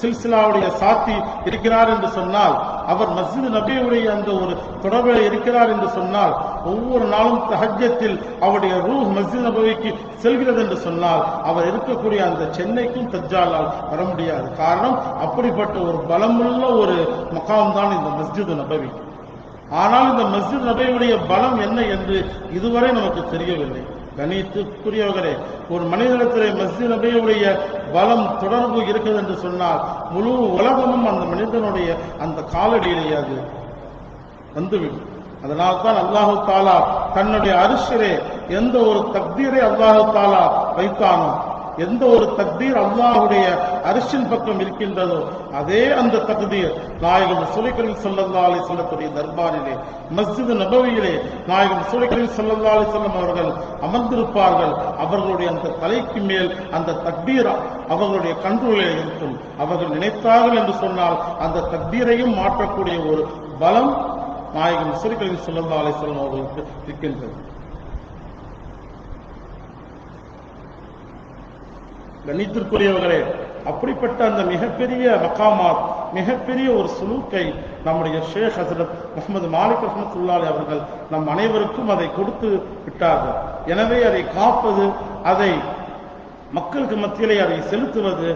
சில்சிலாவுடைய சாத்தி இருக்கிறார் என்று சொன்னால், அவர் மஸ்ஜித் நபியுடைய அந்த ஒரு தொடர்பில் இருக்கிறார் என்று சொன்னால், ஒவ்வொரு நாளும் தஹஜ்ஜத்தில் அவருடைய ரூஹ் மஸ்ஜித் நபவிக்கு செல்கிறது என்று சொன்னால், அவர் இருக்கக்கூடிய அந்த சென்னைக்கும் தஜ்ஜாலால் வர முடியாது. காரணம், அப்படிப்பட்ட ஒரு பலமுள்ள ஒரு மகாம் தான் இந்த மஸ்ஜித் நபவி. ஆனால் இந்த மஸ்ஜித் நபியுடைய பலம் என்ன என்று இதுவரை நமக்கு தெரியவில்லை. கணித்துக்குரியவர்களே, ஒரு மனிதனிடத்திலே மஸ்ஜித் நபியுடைய பலம் தொடர்பு இருக்கிறது என்று சொன்னால், முழு உலகமும் அந்த மனிதனுடைய அந்த காலடியிலேயே அது வந்துவிடும். அதனால்தான் அல்லாஹு தாலா தன்னுடைய அரிசிலே எந்த ஒரு தக்தீரை அல்லாஹு தாலா வைத்தானோ, எந்த ஒரு தக்தீர் அல்லாஹுடைய அரிசின் பக்கம் இருக்கின்றதோ, அதே அந்த தக்தீர் நாயகம் ரசூல் கரீம் ஸல்லல்லாஹு அலைஹி வஸல்லம் தர்பாரிலே மஸ்ஜித் நபவியிலே நாயகம் ரசூல் கரீம் ஸல்லல்லாஹு அலைஹி வஸல்லம் அவர்கள் அமர்ந்திருப்பார்கள். அவர்களுடைய அந்த தலைக்கு மேல் அந்த தக்தீர் அவர்களுடைய கண்ட்ரோலில் இருக்கும். அவர்கள் நினைத்தார்கள் என்று சொன்னால் அந்த தக்தீரையும் மாற்றக்கூடிய ஒரு பலம் நாயகம் ரசூல் கரீம் ஸல்லல்லாஹு அலைஹி வஸல்லம் அவர்களுக்கு இருக்கின்றது. கண்ணியத்திற்குரியவர்களே, அப்படிப்பட்ட அந்த மிகப்பெரிய மகாமாத், மிகப்பெரிய ஒரு சுலூக்கை நம்முடைய ஷேக் ஹசரத் முஹம்மது மாலிக் ரஹ்மத்துல்லாஹி அவர்கள் நம் அனைவருக்கும் அதை கொடுத்து விட்டார்கள். எனவே அதை காப்பது, அதை மக்களுக்கு மத்தியிலே அதை செலுத்துவது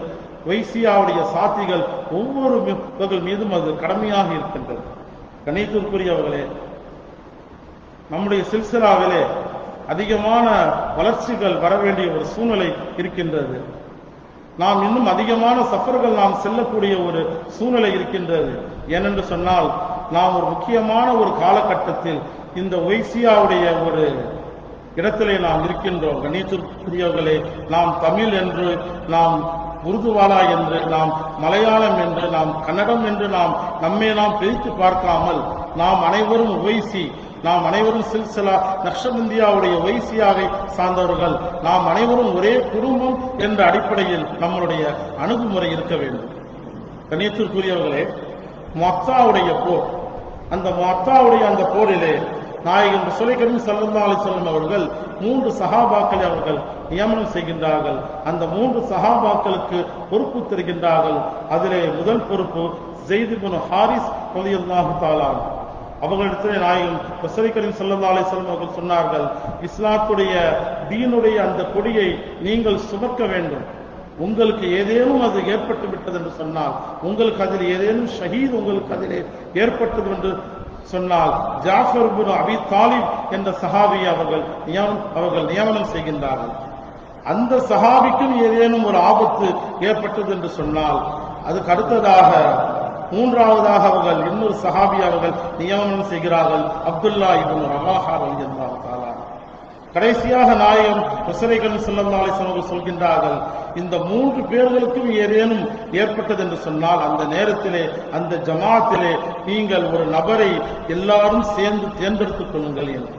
வைசியாவுடைய சாத்திகள் ஒவ்வொரு மீதும் அது கடமையாக இருக்கின்றது. கண்ணியத்திற்குரியவர்களே, நம்முடைய சில்சிலாவிலே அதிகமான வளர்ச்சிகள் வர வேண்டிய ஒரு சூழ்நிலை இருக்கின்றது. நாம் இன்னும் அதிகமான சஃபர்கள் நாம் செல்லக்கூடிய ஒரு சூழ்நிலை இருக்கின்றது. ஏனென்று சொன்னால், நாம் ஒரு முக்கியமான ஒரு காலகட்டத்தில் இந்த ஒய்சியாவுடைய ஒரு இடத்திலே நாம் இருக்கின்றோம். கண்ணியத்திற்குரியவர்களே, நாம் தமிழ் என்று, நாம் உருதுவாலா என்று, நாம் மலையாளம் என்று, நாம் கன்னடம் என்று நம்மை நாம் பிரித்து பார்க்காமல், நாம் அனைவரும் ஒய்சி, நாம் அனைவரும் சில்சிலா நக்ஷபந்தியாவுடைய ஒய்சியாவை சார்ந்தவர்கள், நாம் அனைவரும் ஒரே குடும்பம் என்ற அடிப்படையில் நம்மளுடைய அணுகுமுறை இருக்க வேண்டும். கண்ணியத்திற்குரியவர்களே, முஅத்தாவுடைய போர், அந்த முஅத்தாவுடைய அந்த போரிலே நாயகம் ரசூல் கரீம் ஸல்லல்லாஹு அலைஹி வஸல்லம் அவர்கள் 3 சஹாபாக்களை அவர்கள் நியமனம் செய்கின்றார்கள். அந்த 3 சஹாபாக்களுக்கு பொறுப்பு தருகின்றார்கள். அதிலே முதல் பொறுப்பு ஸைத் இப்னு ஹாரிஸ் ரலியல்லாஹு தஆலா. அவர்களிடத்தில் நாயகம் ரசூல் கரீம் ஸல்லல்லாஹு அலைஹி வஸல்லம் அவர்கள் சொன்னார்கள், இஸ்லாத்துடைய தீனுடைய அந்த கொடியை நீங்கள் சுமக்க வேண்டும். உங்களுக்கு ஏதேனும் அது ஏற்பட்டு விட்டது என்று சொன்னால், உங்களுக்கு அதில் ஏதேனும் ஷஹீத் உங்களுக்கு அதிலே ஏற்பட்டது என்று சொன்னால், ஜாஃபர் இப்னு அபி தாலிப் என்ற சஹாபியை அவர்கள் நியமனம் செய்கின்றார்கள். அந்த சஹாபிக்கும் ஏதேனும் ஒரு ஆபத்து ஏற்பட்டது என்று சொன்னால் அதுக்கு அடுத்ததாக மூன்றாவதாக அவர்கள் இன்னொரு சஹாபி அவர்கள் நியமனம் செய்கிறார்கள், அப்துல்லா இப்னு ரவாஹா ரலியல்லாஹு தஆலா. கடைசியாக நாயகம் ரசூலுல்லாஹி ஸல்லல்லாஹு அலைஹி வஸல்லம் சொல்கின்றார்கள், இந்த மூன்று பேர்களுக்கும் ஏதேனும் ஏற்பட்டது என்று சொன்னால் அந்த நேரத்திலே அந்த ஜமாத்திலே நீங்கள் ஒரு நபரை எல்லாரும் சேர்ந்து தேர்ந்தெடுத்துக் கொள்ளுங்கள் என்று.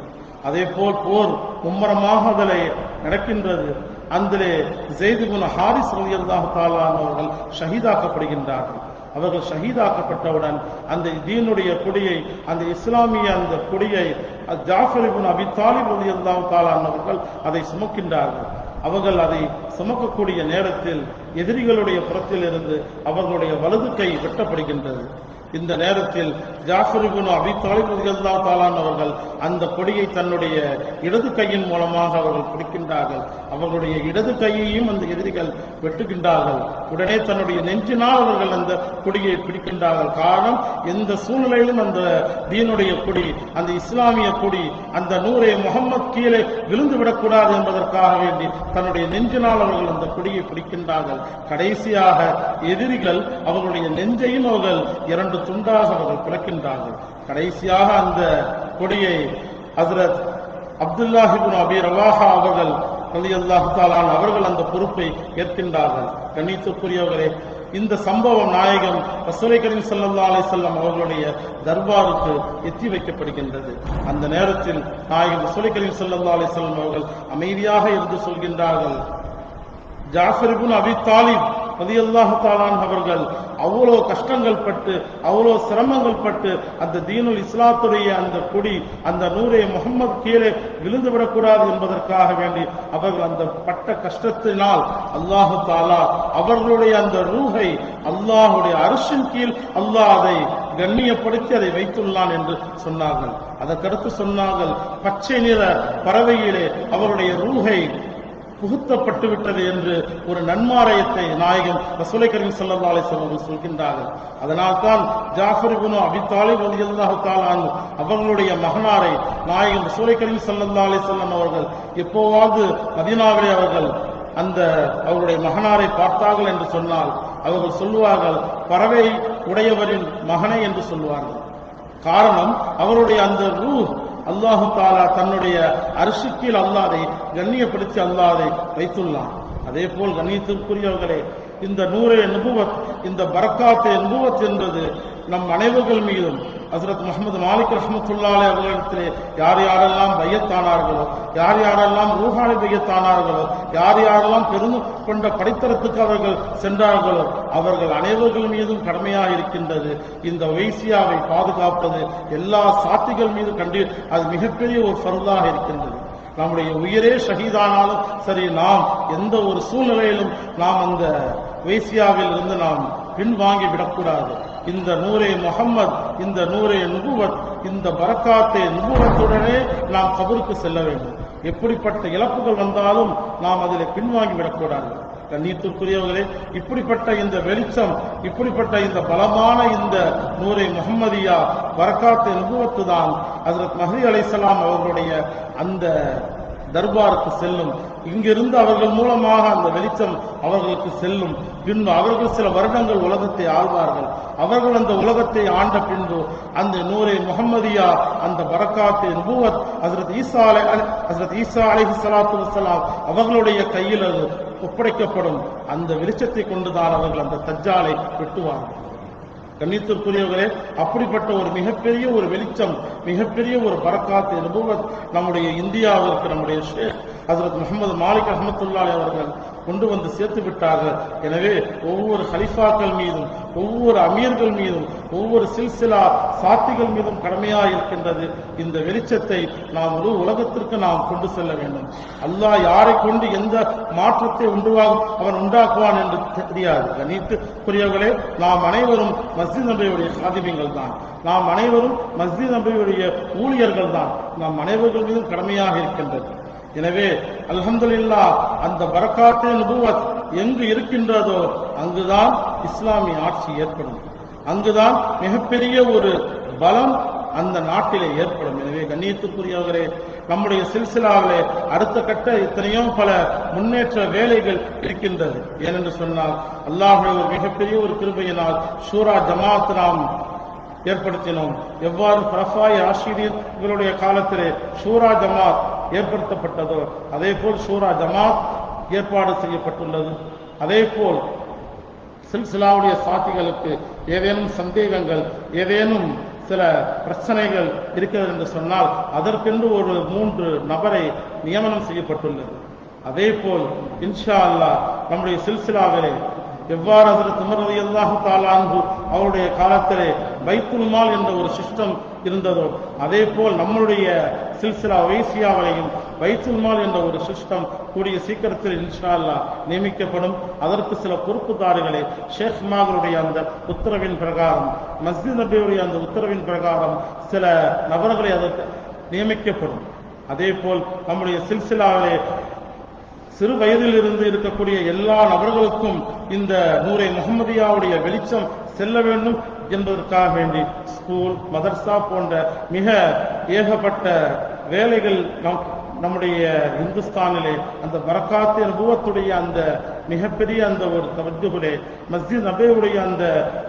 அதே போல் போர் மும்மரமாக அதிலே நடக்கின்றது. அதிலே ஸைத் இப்னு ஹாரிஸ் ரலியல்லாஹு தஆலா அவர்கள் ஷஹீதாக்கப்படுகின்றார்கள். அவர்கள் ஷஹீதாக்கப்பட்டவுடன் அந்த தீனுடைய கொடியை, அந்த இஸ்லாமிய அந்த கொடியை ஜாஃபர் இப்னு அபி தாலிப் ரலியல்லாஹு தஆலா அவர்கள் அதை சுமக்கின்றார்கள். அவர்கள் அதை சுமக்கக்கூடிய நேரத்தில் எதிரிகளுடைய புறத்தில் இருந்து அவர்களுடைய வலது கை வெட்டப்படுகின்றது. இந்த நேரத்தில் ஜாஃபர் இப்னு அபி தாலிப் ரலியல்லாஹு தஆலா அவர்கள் அந்த கொடியை தன்னுடைய இடது கையின் மூலமாக அவர்கள் பிடிக்கின்றார்கள். அவர்களுடைய இடது கையையும் அந்த எதிரிகள் வெட்டுகின்றார்கள். உடனே தன்னுடைய நெஞ்சினால் அவர்கள் அந்த கொடியை பிடிக்கின்றார்கள். காரணம், எந்த சூழ்நிலையிலும் அந்த தீனுடைய கொடி, அந்த இஸ்லாமிய கொடி, அந்த நூரை முகம்மது கீழே விழுந்து விடக்கூடாது என்பதற்காக வேண்டி தன்னுடைய நெஞ்சினால் அவர்கள் அந்த கொடியை பிடிக்கின்றார்கள். கடைசியாக எதிரிகள் அவர்களுடைய நெஞ்சையும் அவர்கள் இரண்டு துண்டாக அவர்கள் பிளக்கின்றார்கள். கடைசியாக அந்த கொடியை ஹஜ்ரத் அப்துல்லாஹ் இப்னு அபி ரவாஹா அவர்கள் ரலியல்லாஹு தஆலா அவர்கள் அந்த பொறுப்பை ஏற்கின்றார்கள். கண்ணியத்துக்குரியவர்களே, இந்த சம்பவம் நாயகம் ரசூலுல்லாஹி ஸல்லல்லாஹு அலைஹி வஸல்லம் அவர்களுடைய தர்பாருக்கு எத்தி வைக்கப்படுகின்றது. அந்த நேரத்தில் நாயகம் ரசூலுல்லாஹி ஸல்லல்லாஹு அலைஹி வஸல்லம் அவர்கள் அமைதியாக இருந்து சொல்கின்றார்கள், ஜாஃபர் இப்னு அபி தாலிப் ரலியல்லாஹு தஆலா அவர்கள் அவ்வளோ கஷ்டங்கள் பட்டு, அவ்வளோ சிரமங்கள் பட்டு அந்த தீனுல் இஸ்லாத்துடைய அந்த கொடி, அந்த நூரே முகம்மது கீழே விழுந்து விடக்கூடாது என்பதற்காக வேண்டி அவர்கள் அந்த பட்ட கஷ்டத்தினால் அல்லாஹு தஆலா அவர்களுடைய அந்த ரூஹை அல்லாஹுடைய அர்ஷின் கீழ் அல்லாஹ் அதை கண்ணியப்படுத்தி அதை வைத்துள்ளான் என்று சொன்னார்கள். அதற்கடுத்து சொன்னார்கள், பச்சை நிற பறவையிலே அவருடைய ரூஹை புகுத்தப்பட்டு விட்டது என்று ஒரு நன்மாராயத்தை நாயகம் ரசூலுல்லாஹி ஸல்லல்லாஹு அலைஹி வஸல்லம் சொல்கின்றார்கள். அதனால்தான் ஜாஃபர் இப்னு அபி தாலிப் ரலியல்லாஹு தஆலா அவர்களுடைய மகனாரை நாயகம் ரசூலுல்லாஹி ஸல்லல்லாஹு அலைஹி வஸல்லம் அவர்கள் எப்போவாவது மதீனாவிலே அவர்கள் அந்த அவருடைய மகனாரை பார்த்தார்கள் என்று சொன்னால் அவர்கள் சொல்லுவார்கள், பறவை உடையவரின் மகனை என்று சொல்லுவார்கள். காரணம், அவருடைய அந்த ரூஹ் அல்லாஹு தஆலா தன்னுடைய அர்ஷிக்கில் அல்லாஹ்வை கண்ணியப்படுத்தி அல்லாஹ்வை வைத்துள்ளான். அதே போல் கண்ணியத்திற்குரியவர்களே, இந்த நூரே நுபுவத், இந்த பரக்காத்தே நுபுவத் என்பது நம் அனைவர்கள் மீதும் ஹஜ்ரத் முஹம்மது மாலிக் ரஹ்மத்துல்லாஹி அலைஹி அவர்களிடத்திலே யார் யாரெல்லாம் பையத்தானார்களோ, யார் யாரெல்லாம் ரூஹானி பையத்தானார்களோ, யார் யாரெல்லாம் பெரும் கொண்ட படித்தரத்துக்கு அவர்கள் சென்றார்களோ அவர்கள் அனைவர்கள் மீதும் கடமையாக இருக்கின்றது இந்த வைசியாவை பாதுகாப்பது. எல்லா சாத்திகள் மீது கண்டு அது மிகப்பெரிய ஒரு ஃபர்தாக இருக்கின்றது. நம்முடைய உயிரே ஷஹீதானாலும் சரி, நாம் எந்த ஒரு சூழ்நிலையிலும் நாம் அந்த வைசியாவில் இருந்து நாம் பின்வாங்கி விடக்கூடாது. இந்த நூரே முஹம்மத், இந்த நூரே நுபுவத், இந்த பரக்காத்தே நுபுவத்துடனே நாம் கபருக்கு செல்ல வேண்டும். எப்படிப்பட்ட இழப்புகள் வந்தாலும் நாம் அதில் பின்வாங்கி விடக்கூடாது. கண்ணியத்துக்குரியவர்களே, இப்படிப்பட்ட இந்த வெளிச்சம், இப்படிப்பட்ட இந்த பலமான இந்த நூரை முஹம்மதியா பரக்காத்தே நுபுவத்து தான் ஹஜ்ரத் மஹ்தி அலைஹிஸ்ஸலாம் அவர்களுடைய அந்த தர்பாருக்கு செல்லும். இங்கிருந்து அவர்கள் மூலமாக அந்த வெளிச்சம் அவர்களுக்கு செல்லும். பின்பு அவர்கள் சில வருடங்கள் உலகத்தை ஆழ்வார்கள். அவர்கள் அந்த உலகத்தை ஆண்ட பின்பு அந்த நூரை முஹம்மதியா, அந்த பரக்காத்தே நுபுவத் ஹஜ்ரத் ஈசா அலைஹிஸ்ஸலாத்து வஸ்ஸலாம் அவர்களுடைய கையில் அது ஒப்படைக்கப்படும். அந்த வெளிச்சத்தை கொண்டுதான் அவர்கள் அந்த தஜ்ஜாலை வெட்டுவார்கள். கண்ணியத்திற்குரியவர்களே, அப்படிப்பட்ட ஒரு மிகப்பெரிய ஒரு வெளிச்சம், மிகப்பெரிய ஒரு பரக்காத்தே நுபுவத் நம்முடைய இந்தியாவிற்கு நம்முடைய ஷேக் ஹஜ்ரத் முஹம்மது மாலிக் ரஹ்மத்துல்லாஹி அவர்கள் கொண்டு வந்து சேர்த்து விட்டார்கள். எனவே ஒவ்வொரு ஹலிஃபாக்கள் மீதும், ஒவ்வொரு அமீர்கள் மீதும், ஒவ்வொரு சில்சிலா சாத்திகள் மீதும் கடமையாக இருக்கின்றது. இந்த வெளிச்சத்தை நாம் ஒரு உலகத்திற்கு நாம் கொண்டு செல்ல வேண்டும். அல்லாஹ் யாரை கொண்டு எந்த மாற்றத்தை அவன் உண்டாக்குவான் என்று தெரியாது. கண்ணியத்துக்குரியவர்களே, நாம் அனைவரும் மஸ்ஜித் நபியுடைய சாதிபிகள் தான். நாம் அனைவரும் மஸ்ஜித் நபியுடைய ஊழியர்கள் தான். நாம் அனைவர்கள் மீதும் கடமையாக இருக்கின்றது. எனவே அல்ஹம்துலில்லாஹ், அந்த பரக்காத்தே நுபுவத் எங்கு இருக்கின்றதோ அங்குதான் இஸ்லாமிய ஆட்சி ஏற்படும். அங்குதான் மிகப்பெரிய ஒரு பலம் அந்த நாட்டிலே ஏற்படும். எனவே கண்ணியத்துக்குரியவர்களே, நம்முடைய சில்சிலாவிலே அடுத்த கட்ட எத்தனையோ பல முன்னேற்ற வேலைகள் இருக்கின்றது. ஏனென்று சொன்னால் அல்லாஹ்வுடைய ஒரு மிகப்பெரிய ஒரு கிருபையினால் ஷூரா ஜமாத் நாம் ஏற்படுத்தினோம். எவ்வாறு பிரஃபாய் ஆஷிரியர்களுடைய காலத்திலே ஷூரா ஜமாத் ஏற்படுத்தப்பட்டதோ அதே போல் ஷூரா ஜமாத் ஏற்பாடு செய்யப்பட்டுள்ளது. அதே போல் சில்சிலாவுடைய சாத்திகளுக்கு ஏதேனும் சந்தேகங்கள், ஏதேனும் சில பிரச்சனைகள் இருக்கிறது என்று சொன்னால் அதற்கென்று ஒரு 3 நபரை நியமனம் செய்யப்பட்டுள்ளது. அதே போல் இன்ஷா அல்லாஹ் நம்முடைய சில்சிலாவிலே எவ்வாறு ஹஜ்ரத் உமர் ரலியல்லாஹு தஆலா அன்ஹு அவருடைய காலத்திலே பைத்துல் மால் என்ற ஒரு சிஸ்டம் இருந்ததோ அதே போல் நம்முடைய சில்சிலா வைசியாவிலையும் பைத்துல் மால் என்ற ஒரு சிஸ்டம் கூடிய சீக்கிரத்தில் இன்ஷா அல்லாஹ் நியமிக்கப்படும். அதற்கு சில பொறுப்புதாரிகளை ஷேக் மார்களுடைய அந்த உத்தரவின் பிரகாரம், மஸ்ஜித் நபியுடைய அந்த உத்தரவின் பிரகாரம் சில நபர்களை அதற்கு நியமிக்கப்படும். அதே போல் நம்முடைய சில்சிலாவிலே சிறு வயதில் இருந்து இருக்கக்கூடிய எல்லா நபர்களுக்கும் இந்த நூரை முஹம்மதியாவுடைய வெளிச்சம் செல்ல வேண்டும் என்பதற்காக வேண்டி ஸ்கூல், மதர்சா போன்ற மிக ஏகப்பட்ட வேலைகள் நம்முடைய இந்துஸ்தானிலே அந்த பரக்காத்து அனுபவத்துடைய அந்த மிகப்பெரிய அந்த ஒரு தவஜ்ஜுஹிலே மஸ்ஜித் நபியுடைய அந்த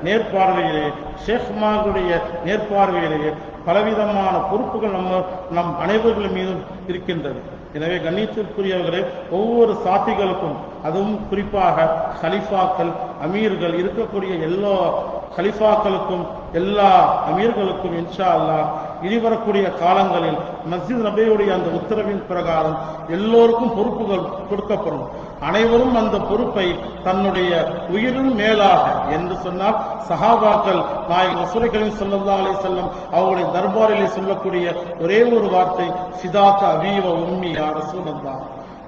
நேர்பார்வையிலே ஷேக் மார்களுடைய நேர்பார்வையிலேயே பலவிதமான பொறுப்புகள் நம் அனைவர்கள் மீதும் இருக்கின்றது. எனவே கண்ணியத்திற்குரியவர்களே, ஒவ்வொரு சாத்திகளுக்கும், அதுவும் குறிப்பாக ஹலிஃபாக்கள், அமீர்கள் இருக்கக்கூடிய எல்லா ஹலிஃபாக்களுக்கும் எல்லா அமீர்களுக்கும் இன்ஷா அல்லாஹ் இனிவரக்கூடிய காலங்களில் மஸ்ஜித் நபியுடைய அந்த உத்தரவின் பிரகாரம் எல்லோருக்கும் பொறுப்புகள் கொடுக்கப்படும். அனைவரும் அந்த பொறுப்பை தன்னுடைய உயிரின் மேலாக என்று சொன்னால் சஹாபாக்கள் நாயகம் ரசூல் கரீம் ஸல்லல்லாஹு அலைஹி வஸல்லம் அவருடைய தர்பாரிலே சொல்லக்கூடிய ஒரே ஒரு வார்த்தை, ஃபிதாக அபீ வ உம்மி யா ரசூலல்லாஹ்,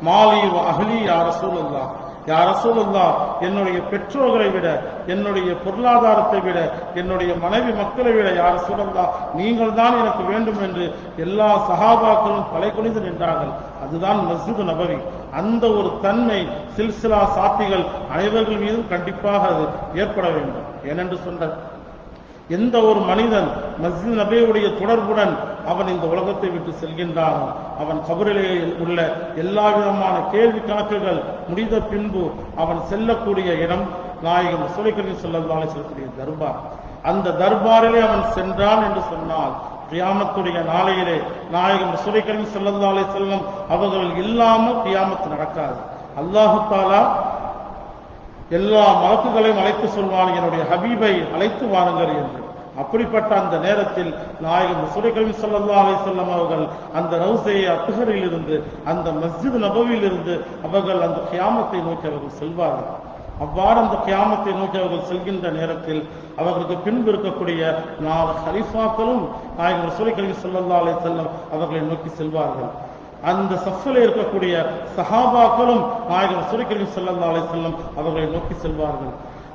மாலி வ அஹ்லி யா ரசூலல்லாஹ். யா ரசூலல்லாஹ், என்னுடைய பெற்றோர்களை விட, என்னுடைய பொருளாதாரத்தை விட, என்னுடைய மனைவி மக்களை விட யா ரசூலல்லாஹ் நீங்கள் தான் எனக்கு வேண்டும் என்று எல்லா சஹாபாக்களும் தலை குனிந்து நின்றார்கள். அதுதான் மஸ்ஜித் நபவி. அந்த ஒரு தன்மை சில்சிலா சாத்திகள் அனைவர்கள் மீதும் கண்டிப்பாக அது ஏற்பட வேண்டும். ஏனென்று சொன்ன எந்த ஒரு மனிதன் மஸ்ஜித் நபியுடைய தொடர்புடன் அவன் இந்த உலகத்தை விட்டு செல்கின்றானோ அவன் கபரிலே உள்ள எல்லா விதமான கேள்வி கணக்குகள் முடிந்த பின்பு அவன் செல்லக்கூடிய இடம் நாயகம் ரசூல் கரீம் ஸல்லல்லாஹு அலைஹி வஸல்லம் தர்பார். அந்த தர்பாரிலே அவன் சென்றான் என்று சொன்னால் கியாமத்துடைய நாளையிலே நாயகம் ரசூல் கரீம் ஸல்லல்லாஹு அலைஹி வஸல்லம் அவர்கள் இல்லாமல் கியாமத் நடக்காது. அல்லாஹ் தஆலா எல்லா மலக்குகளையும் அழைத்து சொல்வான், என்னுடைய ஹபீபை அழைத்து வாருங்கள் என்று. அப்படிப்பட்ட அந்த நேரத்தில் நாயகம் ரசூல் கரீம் ஸல்லல்லாஹு அலைஹி வஸல்லம் அவர்கள் அந்த ரௌஸே அத்ஹரில் இருந்து, அந்த மஸ்ஜித் நபவியில் இருந்து அவர்கள் அந்த கியாமத்தை நோக்கி அவர்கள் செல்வார்கள். அவ்வாறு அந்த கியாமத்தை நோக்கி அவர்கள் செல்கின்ற நேரத்தில் அவர்களுக்கு பின்பு இருக்கக்கூடிய 4 ஹலீஃபாக்களும் நாயகம் ரசூல் கரீம் ஸல்லல்லாஹு அலைஹி வஸல்லம் அவர்களை நோக்கி செல்வார்கள். அந்த சஃபில் இருக்கக்கூடிய சஹாபாக்களும் நாயகம் ரசூல் கரீம் ஸல்லல்லாஹு அலைஹி வஸல்லம் அவர்களை நோக்கி செல்வார்கள்.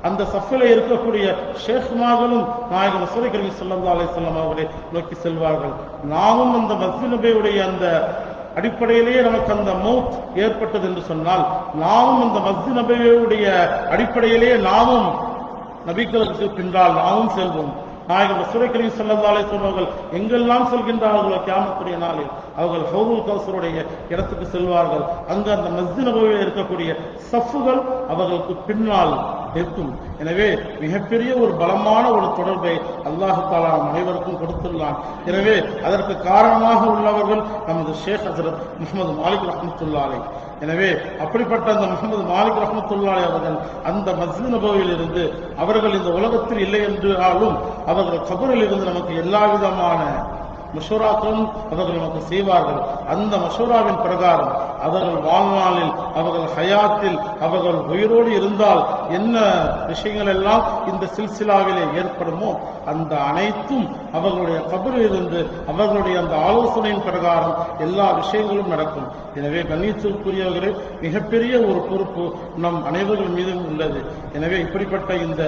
அந்த சஃபில் இருக்கக்கூடிய ஷேக்மார்களும் நாயகம் ரசூல் கரீம் ஸல்லல்லாஹு அலைஹி வஸல்லம் அவர்களை நோக்கி செல்வார்கள். நாமும் அந்த மஸ்ஜித் நபியுடைய அந்த அடிப்படையிலேயே நமக்கு அந்த மௌத் ஏற்பட்டது என்று சொன்னால் நாமும் அந்த மஸ்ஜித் நபியுடைய அடிப்படையிலேயே நாமும் நபிகளுக்கு பின்னால் நாமும் செல்வோம். நாயகம் ரசூல் கரீம் ஸல்லல்லாஹு அலைஹி வஸல்லம் அவர்கள் எங்கெல்லாம் செல்கின்றார்களோ கியாமத்துடைய நாளில் அவர்கள் ஹவுதுல் கௌசருடைய இடத்துக்கு செல்வார்கள். அங்கு அந்த மஸ்ஜித் நபவியில் இருக்கக்கூடிய சஃப்புகள் அவர்களுக்கு பின்னால் இருக்கும். எனவே மிகப்பெரிய ஒரு பலமான ஒரு தொடர்பை அல்லாஹ் தஆலா அனைவருக்கும் கொடுத்துள்ளான். எனவே அதற்கு காரணமாக உள்ளவர்கள் நமது ஷேக் ஹஜ்ரத் முஹம்மது மாலிக் ரஹ்மத்துல்லாஹி அலைஹி. எனவே அப்படிப்பட்ட அந்த முஹம்மது மாலிக் ரஹ்மத்துல்லாஹி அவர்கள் அந்த மஸ்ஜித் நபவியில் இருந்து அவர்கள் இந்த உலகத்தில் இல்லை என்றாலும் அவர்கள் கபரில் இருந்து நமக்கு எல்லா விதமான மஷூராக்களும் அவர்கள் நமக்கு செய்வார்கள். அந்த மஷூராவின் பிரகாரம் அவர்கள் வாழ்நாளில், அவர்கள் ஹயாத்தில், அவர்கள் உயிரோடு இருந்தால் என்ன விஷயங்கள் எல்லாம் இந்த சில்சிலாவிலே ஏற்படுமோ அந்த அனைத்தும் அவர்களுடைய கபரில் இருந்து அவர்களுடைய அந்த ஆலோசனையின் பிரகாரம் எல்லா விஷயங்களும் நடக்கும். எனவே கண்ணியத்திற்குரியவர்களே, மிகப்பெரிய ஒரு பொறுப்பு நம் அனைவர்கள் மீதும் உள்ளது. எனவே இப்படிப்பட்ட இந்த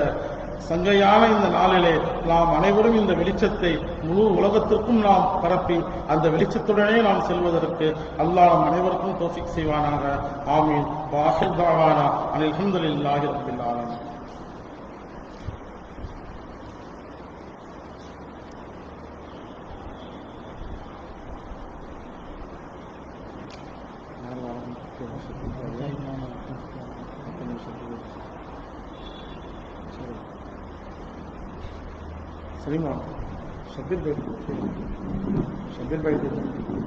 சங்கையான இந்த நாளிலே நாம் அனைவரும் இந்த வெளிச்சத்தை முழு உலகத்திற்கும் நாம் பரப்பி அந்த வெளிச்சத்துடனே நாம் செல்வதற்கு அல்லாஹ் நம் அனைவருக்கும் தௌஃபீக் செய்வானாக. ஆமீன். வாஹிர் தாவானா அனில் ஹம்துலில்லாஹி ரப்பில் ஆலமீன். सलीम शब्बीर भाई